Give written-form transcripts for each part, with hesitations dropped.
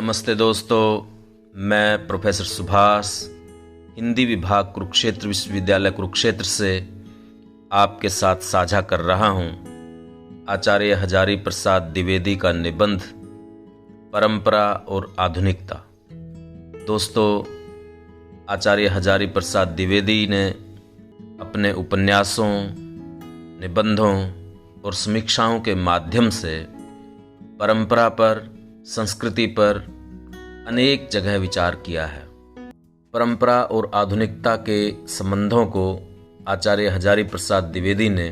नमस्ते दोस्तों, मैं प्रोफेसर सुभाष, हिंदी विभाग कुरुक्षेत्र विश्वविद्यालय कुरुक्षेत्र से आपके साथ साझा कर रहा हूं आचार्य हजारी प्रसाद द्विवेदी का निबंध परंपरा और आधुनिकता। दोस्तों, आचार्य हजारी प्रसाद द्विवेदी ने अपने उपन्यासों, निबंधों और समीक्षाओं के माध्यम से परंपरा पर, संस्कृति पर अनेक जगह विचार किया है। परंपरा और आधुनिकता के संबंधों को आचार्य हजारी प्रसाद द्विवेदी ने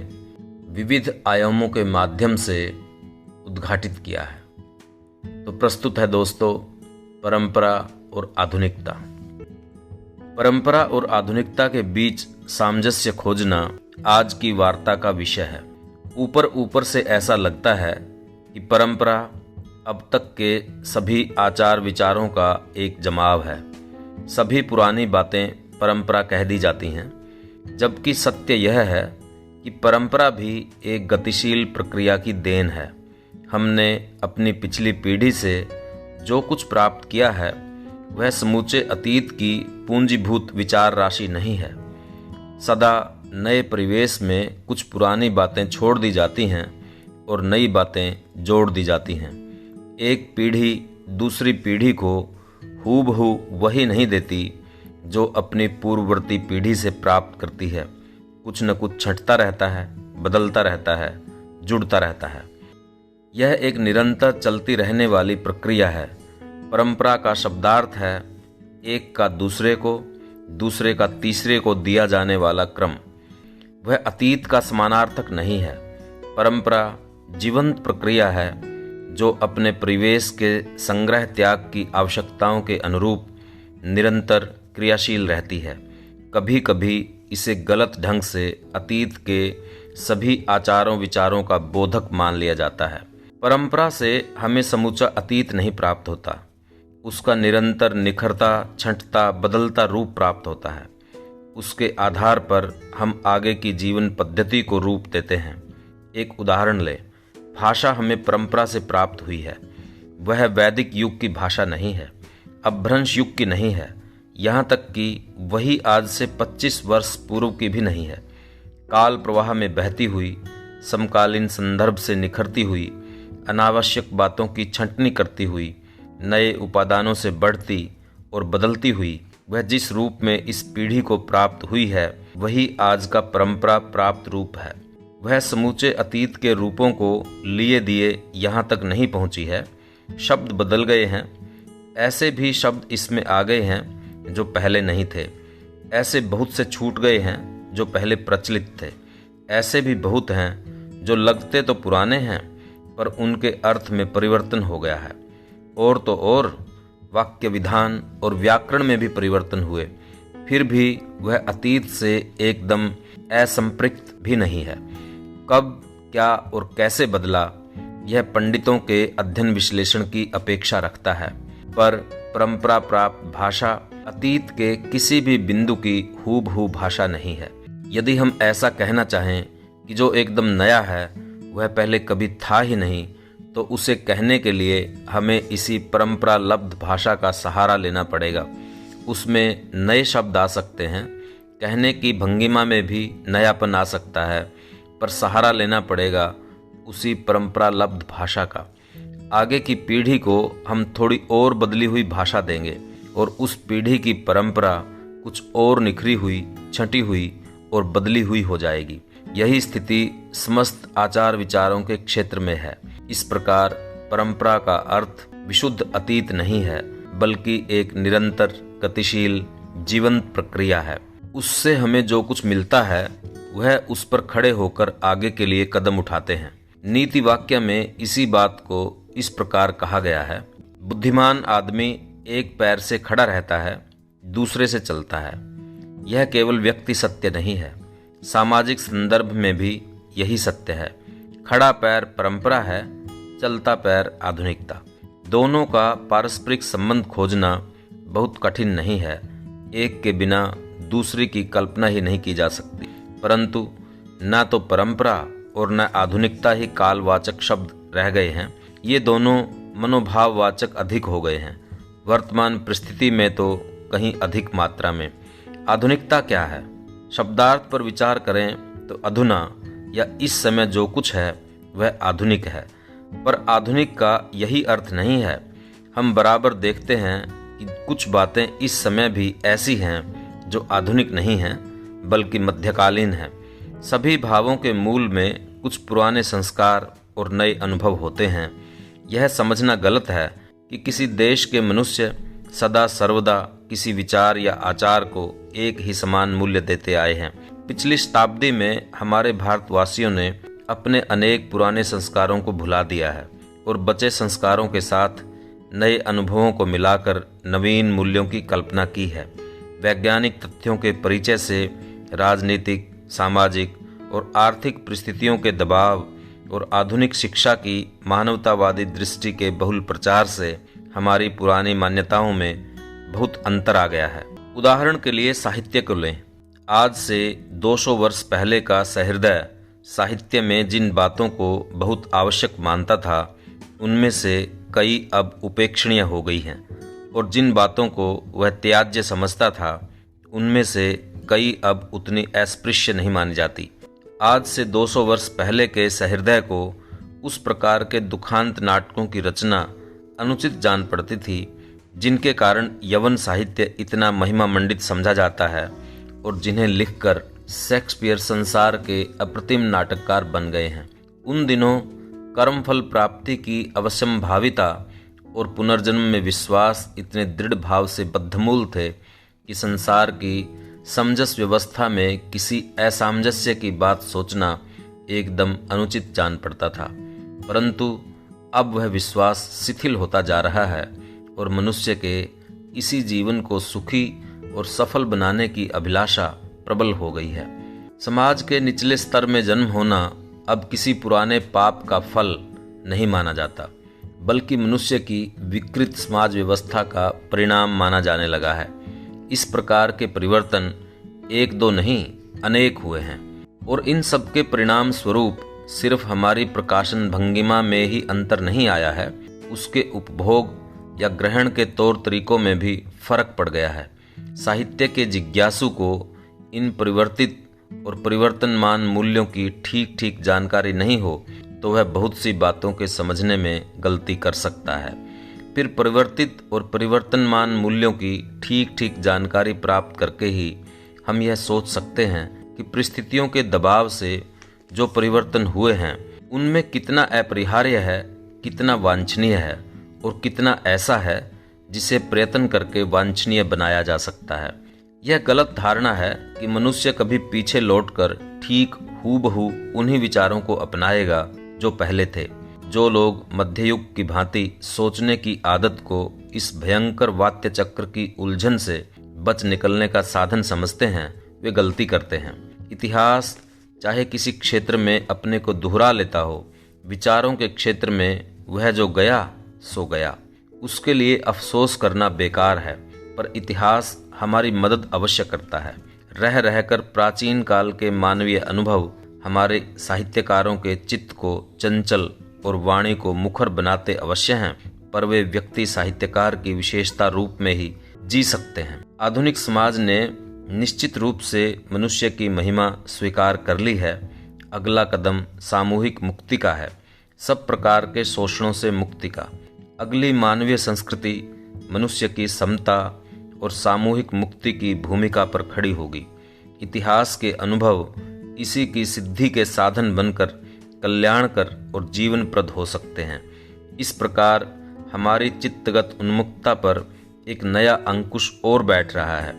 विविध आयामों के माध्यम से उद्घाटित किया है। तो प्रस्तुत है दोस्तों, परंपरा और आधुनिकता। परंपरा और आधुनिकता के बीच सामंजस्य खोजना आज की वार्ता का विषय है। ऊपर ऊपर से ऐसा लगता है कि परंपरा अब तक के सभी आचार विचारों का एक जमाव है। सभी पुरानी बातें परंपरा कह दी जाती हैं, जबकि सत्य यह है कि परंपरा भी एक गतिशील प्रक्रिया की देन है। हमने अपनी पिछली पीढ़ी से जो कुछ प्राप्त किया है वह समूचे अतीत की पूंजीभूत विचार राशि नहीं है। सदा नए परिवेश में कुछ पुरानी बातें छोड़ दी जाती हैं और नई बातें जोड़ दी जाती हैं। एक पीढ़ी दूसरी पीढ़ी को हूबहू वही नहीं देती जो अपनी पूर्ववर्ती पीढ़ी से प्राप्त करती है। कुछ न कुछ छंटता रहता है, बदलता रहता है, जुड़ता रहता है। यह एक निरंतर चलती रहने वाली प्रक्रिया है। परंपरा का शब्दार्थ है एक का दूसरे को, दूसरे का तीसरे को दिया जाने वाला क्रम। वह अतीत का समानार्थक नहीं है। परंपरा जीवंत प्रक्रिया है जो अपने परिवेश के संग्रह त्याग की आवश्यकताओं के अनुरूप निरंतर क्रियाशील रहती है। कभी कभी इसे गलत ढंग से अतीत के सभी आचारों विचारों का बोधक मान लिया जाता है। परंपरा से हमें समूचा अतीत नहीं प्राप्त होता, उसका निरंतर निखरता, छंटता, बदलता रूप प्राप्त होता है। उसके आधार पर हम आगे की जीवन पद्धति को रूप देते हैं। एक उदाहरण लें, भाषा हमें परंपरा से प्राप्त हुई है। वह वैदिक युग की भाषा नहीं है, अपभ्रंश युग की नहीं है, यहाँ तक कि वही आज से 25 वर्ष पूर्व की भी नहीं है। काल प्रवाह में बहती हुई, समकालीन संदर्भ से निखरती हुई, अनावश्यक बातों की छंटनी करती हुई, नए उपादानों से बढ़ती और बदलती हुई, वह जिस रूप में इस पीढ़ी को प्राप्त हुई है वही आज का परंपरा प्राप्त रूप है। वह समूचे अतीत के रूपों को लिए दिए यहाँ तक नहीं पहुँची है। शब्द बदल गए हैं, ऐसे भी शब्द इसमें आ गए हैं जो पहले नहीं थे। ऐसे बहुत से छूट गए हैं जो पहले प्रचलित थे। ऐसे भी बहुत हैं जो लगते तो पुराने हैं पर उनके अर्थ में परिवर्तन हो गया है। और तो और वाक्य विधान और व्याकरण में भी परिवर्तन हुए, फिर भी वह अतीत से एकदम असंपृक्त भी नहीं है। कब, क्या और कैसे बदला, यह पंडितों के अध्ययन विश्लेषण की अपेक्षा रखता है। पर परंपरा प्राप्त भाषा अतीत के किसी भी बिंदु की हूबहू भाषा नहीं है। यदि हम ऐसा कहना चाहें कि जो एकदम नया है वह पहले कभी था ही नहीं, तो उसे कहने के लिए हमें इसी परंपरा लब्ध भाषा का सहारा लेना पड़ेगा। उसमें नए शब्द आ सकते हैं, कहने की भंगिमा में भी नयापन आ सकता है, पर सहारा लेना पड़ेगा उसी परंपरा लब्ध भाषा का। आगे की पीढ़ी को हम थोड़ी और बदली हुई भाषा देंगे और उस पीढ़ी की परंपरा कुछ और निखरी हुई, छंटी हुई और बदली हुई हो जाएगी। यही स्थिति समस्त आचार विचारों के क्षेत्र में है। इस प्रकार परंपरा का अर्थ विशुद्ध अतीत नहीं है, बल्कि एक निरंतर गतिशील जीवंत प्रक्रिया है। उससे हमें जो कुछ मिलता है वह उस पर खड़े होकर आगे के लिए कदम उठाते हैं। नीति वाक्य में इसी बात को इस प्रकार कहा गया है, बुद्धिमान आदमी एक पैर से खड़ा रहता है, दूसरे से चलता है। यह केवल व्यक्ति सत्य नहीं है, सामाजिक संदर्भ में भी यही सत्य है। खड़ा पैर परंपरा है, चलता पैर आधुनिकता। दोनों का पारस्परिक संबंध खोजना बहुत कठिन नहीं है। एक के बिना दूसरे की कल्पना ही नहीं की जा सकती। परंतु न तो परंपरा और न आधुनिकता ही कालवाचक शब्द रह गए हैं। ये दोनों मनोभाववाचक अधिक हो गए हैं। वर्तमान परिस्थिति में तो कहीं अधिक मात्रा में। आधुनिकता क्या है? शब्दार्थ पर विचार करें तो अधुना या इस समय जो कुछ है वह आधुनिक है, पर आधुनिक का यही अर्थ नहीं है। हम बराबर देखते हैं कि कुछ बातें इस समय भी ऐसी हैं जो आधुनिक नहीं हैं बल्कि मध्यकालीन हैं। सभी भावों के मूल में कुछ पुराने संस्कार और नए अनुभव होते हैं। यह समझना गलत है कि किसी देश के मनुष्य सदा सर्वदा किसी विचार या आचार को एक ही समान मूल्य देते आए हैं। पिछली शताब्दी में हमारे भारतवासियों ने अपने अनेक पुराने संस्कारों को भुला दिया है और बचे संस्कारों के साथ नए अनुभवों को मिलाकर नवीन मूल्यों की कल्पना की है। वैज्ञानिक तथ्यों के परिचय से राजनीतिक, सामाजिक और आर्थिक परिस्थितियों के दबाव और आधुनिक शिक्षा की मानवतावादी दृष्टि के बहुल प्रचार से हमारी पुरानी मान्यताओं में बहुत अंतर आ गया है। उदाहरण के लिए साहित्य को लें। आज से 200 वर्ष पहले का सहृदय साहित्य में जिन बातों को बहुत आवश्यक मानता था उनमें से कई अब उपेक्षणीय हो गई हैं, और जिन बातों को वह त्याज्य समझता था उनमें से कई अब उतनी अस्पृश्य नहीं मानी जाती। आज से 200 वर्ष पहले के सहृदय को उस प्रकार के दुखांत नाटकों की रचना अनुचित जान पड़ती थी जिनके कारण यवन साहित्य इतना महिमा मंडित समझा जाता है और जिन्हें लिखकर शेक्सपियर संसार के अप्रतिम नाटककार बन गए हैं। उन दिनों कर्मफल प्राप्ति की अवश्यंभाविता और पुनर्जन्म में विश्वास इतने दृढ़ भाव से बद्धमूल थे कि संसार की समंजस व्यवस्था में किसी असामंजस्य की बात सोचना एकदम अनुचित जान पड़ता था। परंतु अब वह विश्वास शिथिल होता जा रहा है और मनुष्य के इसी जीवन को सुखी और सफल बनाने की अभिलाषा प्रबल हो गई है। समाज के निचले स्तर में जन्म होना अब किसी पुराने पाप का फल नहीं माना जाता, बल्कि मनुष्य की विकृत समाज व्यवस्था का परिणाम माना जाने लगा है। इस प्रकार के परिवर्तन एक दो नहीं अनेक हुए हैं, और इन सब के परिणाम स्वरूप सिर्फ हमारी प्रकाशन भंगिमा में ही अंतर नहीं आया है, उसके उपभोग या ग्रहण के तौर तरीकों में भी फर्क पड़ गया है। साहित्य के जिज्ञासु को इन परिवर्तित और परिवर्तनमान मूल्यों की ठीक ठीक जानकारी नहीं हो तो वह बहुत सी बातों के समझने में गलती कर सकता है। फिर परिवर्तित और परिवर्तनमान मूल्यों की ठीक ठीक जानकारी प्राप्त करके ही हम यह सोच सकते हैं कि परिस्थितियों के दबाव से जो परिवर्तन हुए हैं उनमें कितना अपरिहार्य है, कितना वांछनीय है और कितना ऐसा है जिसे प्रयत्न करके वांछनीय बनाया जा सकता है। यह गलत धारणा है कि मनुष्य कभी पीछे लौटकर ठीक हूबहू उन्हीं विचारों को अपनाएगा जो पहले थे। जो लोग मध्ययुग की भांति सोचने की आदत को इस भयंकर वात्य चक्र की उलझन से बच निकलने का साधन समझते हैं वे गलती करते हैं। इतिहास चाहे किसी क्षेत्र में अपने को दोहरा लेता हो, विचारों के क्षेत्र में वह जो गया सो गया, उसके लिए अफसोस करना बेकार है। पर इतिहास हमारी मदद अवश्य करता है। रह रहकर प्राचीन काल के मानवीय अनुभव हमारे साहित्यकारों के चित्त को चंचल और वाणी को मुखर बनाते अवश्य हैं, पर वे व्यक्ति साहित्यकार की विशेषता रूप में ही जी सकते हैं। आधुनिक समाज ने निश्चित रूप से मनुष्य की महिमा स्वीकार कर ली है। अगला कदम सामूहिक मुक्ति का है, सब प्रकार के शोषणों से मुक्ति का। अगली मानवीय संस्कृति मनुष्य की समता और सामूहिक मुक्ति की भूमिका पर खड़ी होगी। इतिहास के अनुभव इसी की सिद्धि के साधन बनकर कल्याणकर और जीवनप्रद हो सकते हैं। इस प्रकार हमारी चित्तगत उन्मुक्तता पर एक नया अंकुश और बैठ रहा है।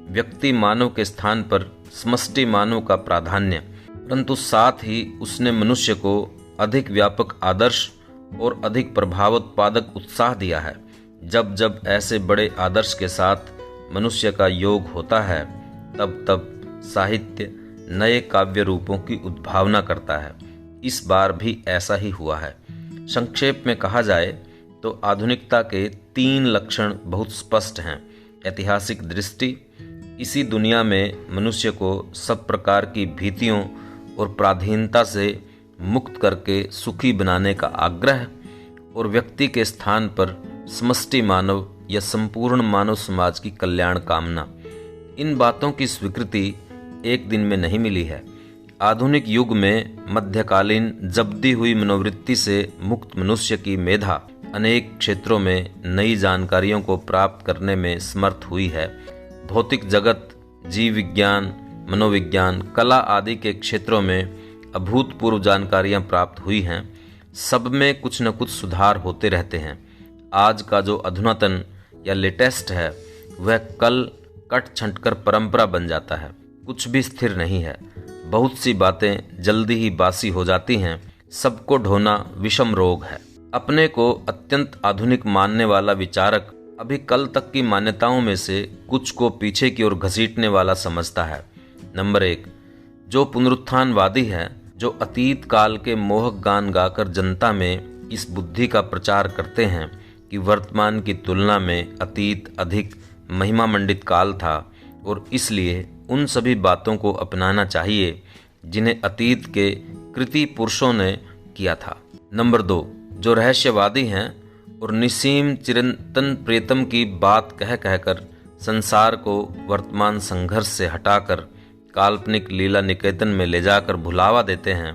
व्यक्ति मानव के स्थान पर समष्टि मानव का प्राधान्य, परंतु साथ ही उसने मनुष्य को अधिक व्यापक आदर्श और अधिक प्रभावोत्पादक उत्साह दिया है। जब जब ऐसे बड़े आदर्श के साथ मनुष्य का योग होता है तब तब साहित्य नए काव्य रूपों की उद्भावना करता है। इस बार भी ऐसा ही हुआ है। संक्षेप में कहा जाए तो आधुनिकता के 3 लक्षण बहुत स्पष्ट हैं। ऐतिहासिक दृष्टि, इसी दुनिया में मनुष्य को सब प्रकार की भीतियों और पराधीनता से मुक्त करके सुखी बनाने का आग्रह, और व्यक्ति के स्थान पर समष्टि मानव या संपूर्ण मानव समाज की कल्याण कामना। इन बातों की स्वीकृति एक दिन में नहीं मिली है। आधुनिक युग में मध्यकालीन जब्ती हुई मनोवृत्ति से मुक्त मनुष्य की मेधा अनेक क्षेत्रों में नई जानकारियों को प्राप्त करने में समर्थ हुई है। भौतिक जगत, जीव विज्ञान, मनोविज्ञान, कला आदि के क्षेत्रों में अभूतपूर्व जानकारियां प्राप्त हुई हैं। सब में कुछ न कुछ सुधार होते रहते हैं। आज का जो अधुनातन या लेटेस्ट है वह कल कट छंटकर परंपरा बन जाता है। कुछ भी स्थिर नहीं है। बहुत सी बातें जल्दी ही बासी हो जाती हैं। सबको ढोना विषम रोग है। अपने को अत्यंत आधुनिक मानने वाला विचारक अभी कल तक की मान्यताओं में से कुछ को पीछे की ओर घसीटने वाला समझता है। नंबर 1, जो पुनरुत्थानवादी है, जो अतीत काल के मोहक गान गाकर जनता में इस बुद्धि का प्रचार करते हैं कि वर्तमान की तुलना में अतीत अधिक महिमा मंडित काल था और इसलिए उन सभी बातों को अपनाना चाहिए जिन्हें अतीत के कृति पुरुषों ने किया था। नंबर 2, जो रहस्यवादी हैं और निसीम चिरंतन प्रेतम की बात कह कहकर संसार को वर्तमान संघर्ष से हटाकर काल्पनिक लीला निकेतन में ले जाकर भुलावा देते हैं,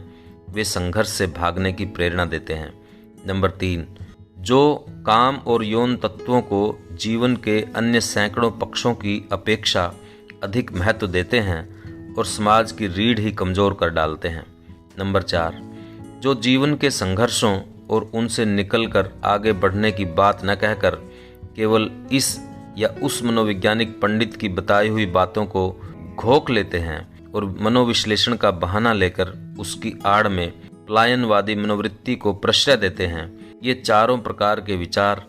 वे संघर्ष से भागने की प्रेरणा देते हैं। नंबर 3, जो काम और यौन तत्वों को जीवन के अन्य सैकड़ों पक्षों की अपेक्षा अधिक महत्व देते हैं और समाज की रीढ़ ही कमजोर कर डालते हैं। नंबर 4, जो जीवन के संघर्षों और उनसे निकलकर आगे बढ़ने की बात न कहकर केवल इस या उस मनोवैज्ञानिक पंडित की बताई हुई बातों को घोंक लेते हैं और मनोविश्लेषण का बहाना लेकर उसकी आड़ में पलायनवादी मनोवृत्ति को प्रश्रय देते हैं। ये चारों प्रकार के विचार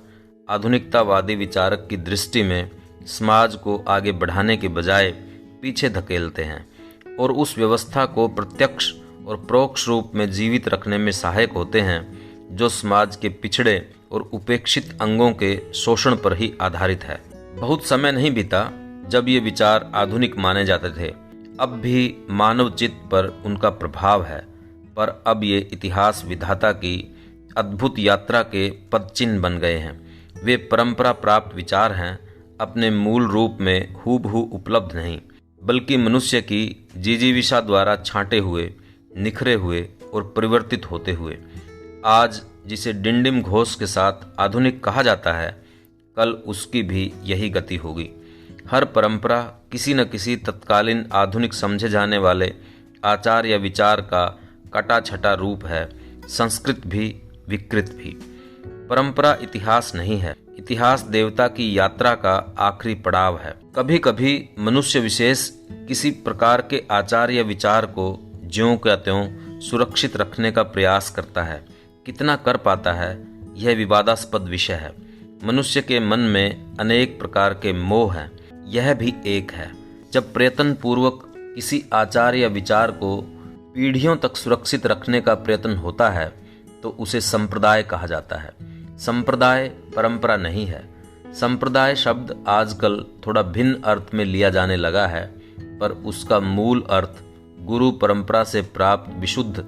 आधुनिकतावादी विचारक की दृष्टि में समाज को आगे बढ़ाने के बजाय पीछे धकेलते हैं और उस व्यवस्था को प्रत्यक्ष और परोक्ष रूप में जीवित रखने में सहायक होते हैं जो समाज के पिछड़े और उपेक्षित अंगों के शोषण पर ही आधारित है। बहुत समय नहीं बीता जब ये विचार आधुनिक माने जाते थे। अब भी मानव चित्त पर उनका प्रभाव है, पर अब ये इतिहास विधाता की अद्भुत यात्रा के पदचिन्ह बन गए हैं। वे परंपरा प्राप्त विचार हैं, अपने मूल रूप में हूबहू उपलब्ध नहीं, बल्कि मनुष्य की जिजीविषा द्वारा छांटे हुए, निखरे हुए और परिवर्तित होते हुए। आज जिसे डिंडिम घोष के साथ आधुनिक कहा जाता है, कल उसकी भी यही गति होगी। हर परंपरा किसी न किसी तत्कालीन आधुनिक समझे जाने वाले आचार या विचार का कटा छटा रूप है, संस्कृत भी विकृत भी। परंपरा इतिहास नहीं है, इतिहास देवता की यात्रा का आखिरी पड़ाव है। कभी कभी मनुष्य विशेष किसी प्रकार के आचार या विचार को ज्यों का त्यों सुरक्षित रखने का प्रयास करता है। कितना कर पाता है यह विवादास्पद विषय है। मनुष्य के मन में अनेक प्रकार के मोह हैं, यह भी एक है। जब प्रयत्न पूर्वक किसी आचार या विचार को पीढ़ियों तक सुरक्षित रखने का प्रयत्न होता है तो उसे संप्रदाय कहा जाता है। संप्रदाय परंपरा नहीं है। संप्रदाय शब्द आजकल थोड़ा भिन्न अर्थ में लिया जाने लगा है, पर उसका मूल अर्थ गुरु परंपरा से प्राप्त विशुद्ध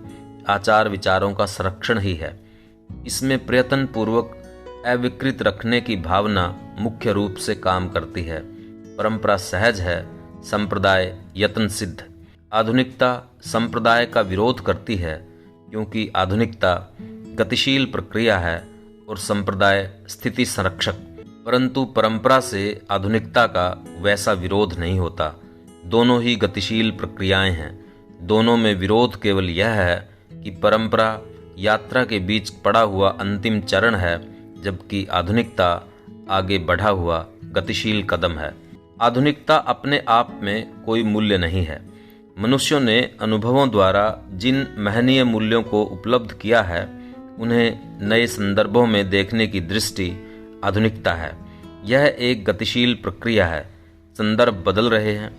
आचार विचारों का संरक्षण ही है। इसमें प्रयत्न पूर्वक अविकृत रखने की भावना मुख्य रूप से काम करती है। परंपरा सहज है, संप्रदाय यत्न सिद्ध। आधुनिकता संप्रदाय का विरोध करती है क्योंकि आधुनिकता गतिशील प्रक्रिया है और संप्रदाय स्थिति संरक्षक। परंतु परंपरा से आधुनिकता का वैसा विरोध नहीं होता। दोनों ही गतिशील प्रक्रियाएं हैं। दोनों में विरोध केवल यह है कि परंपरा यात्रा के बीच पड़ा हुआ अंतिम चरण है, जबकि आधुनिकता आगे बढ़ा हुआ गतिशील कदम है। आधुनिकता अपने आप में कोई मूल्य नहीं है। मनुष्यों ने अनुभवों द्वारा जिन महनीय मूल्यों को उपलब्ध किया है, उन्हें नए संदर्भों में देखने की दृष्टि आधुनिकता है। यह एक गतिशील प्रक्रिया है। संदर्भ बदल रहे हैं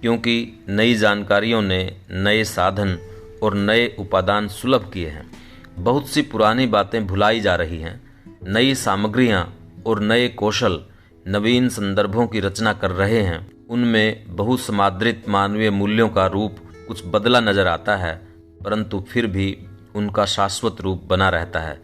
क्योंकि नई जानकारियों ने नए साधन और नए उपादान सुलभ किए हैं। बहुत सी पुरानी बातें भुलाई जा रही हैं। नई सामग्रियां और नए कौशल नवीन संदर्भों की रचना कर रहे हैं। उनमें बहुसमादृत मानवीय मूल्यों का रूप कुछ बदला नजर आता है, परंतु फिर भी उनका शाश्वत रूप बना रहता है।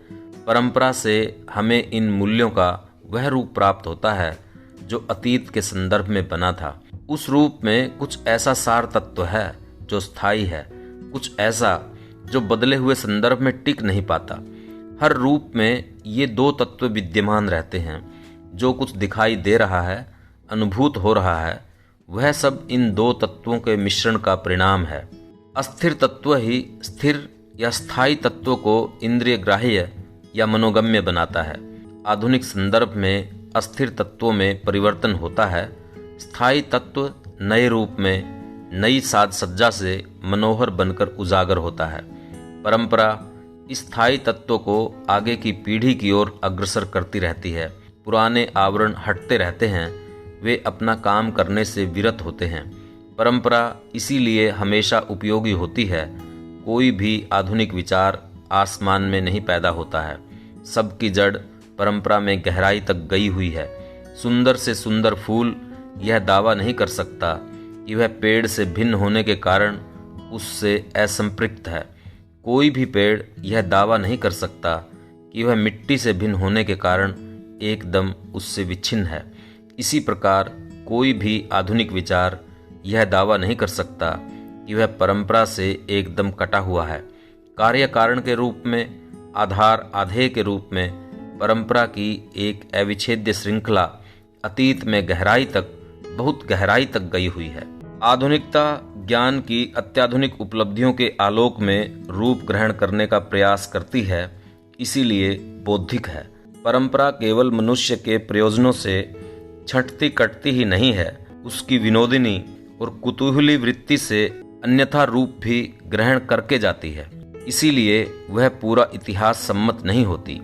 परंपरा से हमें इन मूल्यों का वह रूप प्राप्त होता है जो अतीत के संदर्भ में बना था। उस रूप में कुछ ऐसा सार तत्व है जो स्थायी है, कुछ ऐसा जो बदले हुए संदर्भ में टिक नहीं पाता। हर रूप में ये दो तत्व विद्यमान रहते हैं। जो कुछ दिखाई दे रहा है, अनुभूत हो रहा है, वह सब इन दो तत्वों के मिश्रण का परिणाम है। अस्थिर तत्व ही स्थिर या स्थायी तत्व को इंद्रिय ग्राह्य या मनोगम्य बनाता है। आधुनिक संदर्भ में अस्थिर तत्वों में परिवर्तन होता है, स्थायी तत्व नए रूप में नई साज सज्जा से मनोहर बनकर उजागर होता है। परंपरा स्थायी तत्व को आगे की पीढ़ी की ओर अग्रसर करती रहती है। पुराने आवरण हटते रहते हैं, वे अपना काम करने से विरत होते हैं। परंपरा इसीलिए हमेशा उपयोगी होती है। कोई भी आधुनिक विचार आसमान में नहीं पैदा होता है। सबकी जड़ परंपरा में गहराई तक गई हुई है। सुंदर से सुंदर फूल यह दावा नहीं कर सकता कि वह पेड़ से भिन्न होने के कारण उससे असंपृक्त है। कोई भी पेड़ यह दावा नहीं कर सकता कि वह मिट्टी से भिन्न होने के कारण एकदम उससे विच्छिन्न है। इसी प्रकार कोई भी आधुनिक विचार यह दावा नहीं कर सकता कि वह परंपरा से एकदम कटा हुआ है। कार्य कारण के रूप में, आधार आधेय के रूप में परंपरा की एक अविच्छेद्य श्रृंखला अतीत में बहुत गहराई तक गई हुई है। आधुनिकता ज्ञान की अत्याधुनिक उपलब्धियों के आलोक में रूप ग्रहण करने का प्रयास करती है, इसीलिए बौद्धिक है। परंपरा केवल मनुष्य के प्रयोजनों से छंटती कटती ही नहीं है, उसकी विनोदिनी और कुतूहली वृत्ति से अन्यथा रूप भी ग्रहण करके जाती है। इसीलिए वह पूरा इतिहास सम्मत नहीं होती।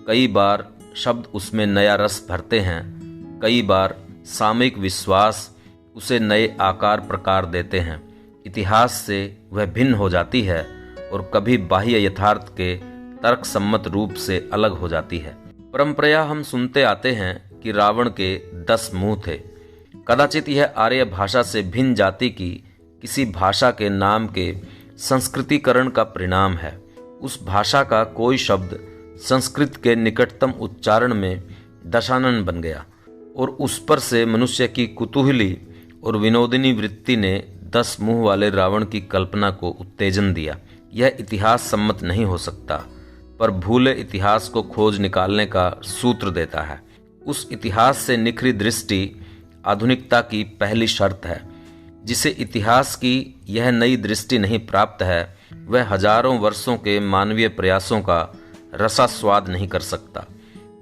कई बार शब्द उसमें नया रस भरते हैं, कई बार सामयिक विश्वास उसे नए आकार प्रकार देते हैं। इतिहास से वह भिन्न हो जाती है और कभी बाह्य यथार्थ के तर्क सम्मत रूप से अलग हो जाती है। परंपरा हम सुनते आते हैं कि रावण के 10 मुंह थे। कदाचित यह आर्य भाषा से भिन्न जाति की किसी भाषा के नाम के संस्कृतिकरण का परिणाम है। उस भाषा का कोई शब्द संस्कृत के निकटतम उच्चारण में दशानन बन गया और उस पर से मनुष्य की कुतूहली और विनोदिनी वृत्ति ने 10 मुंह वाले रावण की कल्पना को उत्तेजन दिया। यह इतिहास सम्मत नहीं हो सकता, पर भूले इतिहास को खोज निकालने का सूत्र देता है। उस इतिहास से निखरी दृष्टि आधुनिकता की पहली शर्त है। जिसे इतिहास की यह नई दृष्टि नहीं प्राप्त है, वह हजारों वर्षों के मानवीय प्रयासों का रसास्वाद नहीं कर सकता।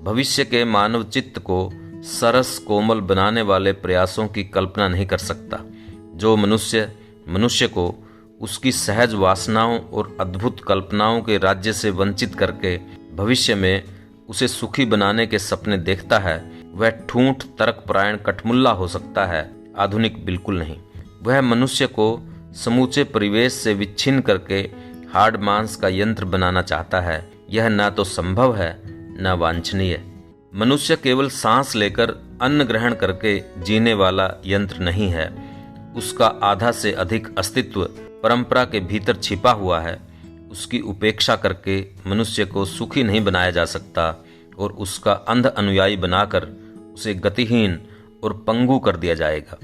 भविष्य के मानव चित्त को सरस कोमल बनाने वाले प्रयासों की कल्पना नहीं कर सकता। जो मनुष्य को उसकी सहज वासनाओं और अद्भुत कल्पनाओं के राज्य से वंचित करके भविष्य में उसे सुखी बनाने के सपने देखता है, वह ठूंठ तर्कपरायण कठमुल्ला हो सकता है, आधुनिक बिल्कुल नहीं। वह मनुष्य को समूचे परिवेश से विच्छिन्न करके हाड़ मांस का यंत्र बनाना चाहता है। यह ना तो संभव है न वांछनीय। मनुष्य केवल सांस लेकर अन्न ग्रहण करके जीने वाला यंत्र नहीं है। उसका आधा से अधिक अस्तित्व परंपरा के भीतर छिपा हुआ है। उसकी उपेक्षा करके मनुष्य को सुखी नहीं बनाया जा सकता और उसका अंध अनुयायी बनाकर उसे गतिहीन और पंगु कर दिया जाएगा।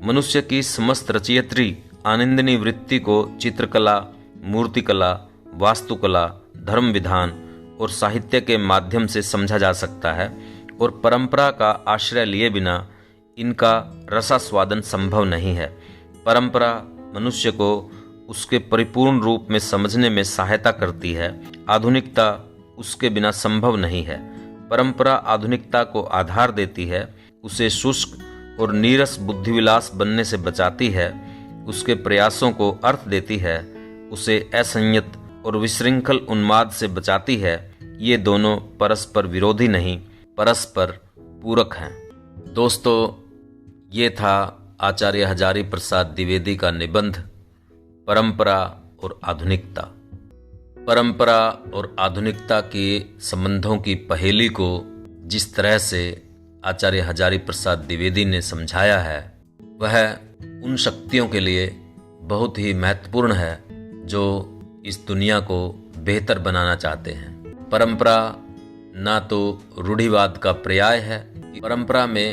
मनुष्य की समस्त रचयित्री आनंदिनी वृत्ति को चित्रकला, मूर्तिकला, वास्तुकला, धर्म विधान और साहित्य के माध्यम से समझा जा सकता है और परंपरा का आश्रय लिए बिना इनका रसास्वादन संभव नहीं है। परंपरा मनुष्य को उसके परिपूर्ण रूप में समझने में सहायता करती है। आधुनिकता उसके बिना संभव नहीं है। परंपरा आधुनिकता को आधार देती है, उसे शुष्क और नीरस बुद्धिविलास बनने से बचाती है, उसके प्रयासों को अर्थ देती है, उसे असंयत और विशृंखल उन्माद से बचाती है। ये दोनों परस्पर विरोधी नहीं, परस्पर पूरक हैं। दोस्तों, ये था आचार्य हजारी प्रसाद द्विवेदी का निबंध परंपरा और आधुनिकता। परंपरा और आधुनिकता के संबंधों की पहेली को जिस तरह से आचार्य हजारी प्रसाद द्विवेदी ने समझाया है, वह उन शक्तियों के लिए बहुत ही महत्वपूर्ण है जो इस दुनिया को बेहतर बनाना चाहते हैं। परंपरा ना तो रूढ़िवाद का पर्याय है। परंपरा में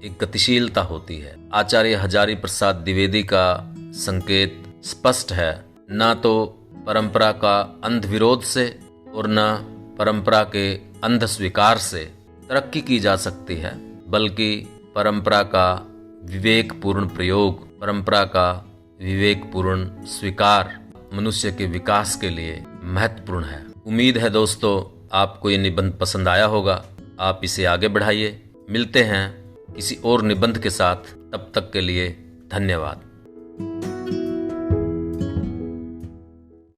एक गतिशीलता होती है। आचार्य हजारी प्रसाद द्विवेदी का संकेत स्पष्ट है, ना तो परंपरा का अंध विरोध से और न परंपरा के अंध स्वीकार से तरक्की की जा सकती है, बल्कि परंपरा का विवेकपूर्ण प्रयोग, परंपरा का विवेकपूर्ण स्वीकार मनुष्य के विकास के लिए महत्वपूर्ण है। उम्मीद है दोस्तों आपको ये निबंध पसंद आया होगा। आप इसे आगे बढ़ाइए। मिलते हैं किसी और निबंध के साथ, तब तक के लिए धन्यवाद।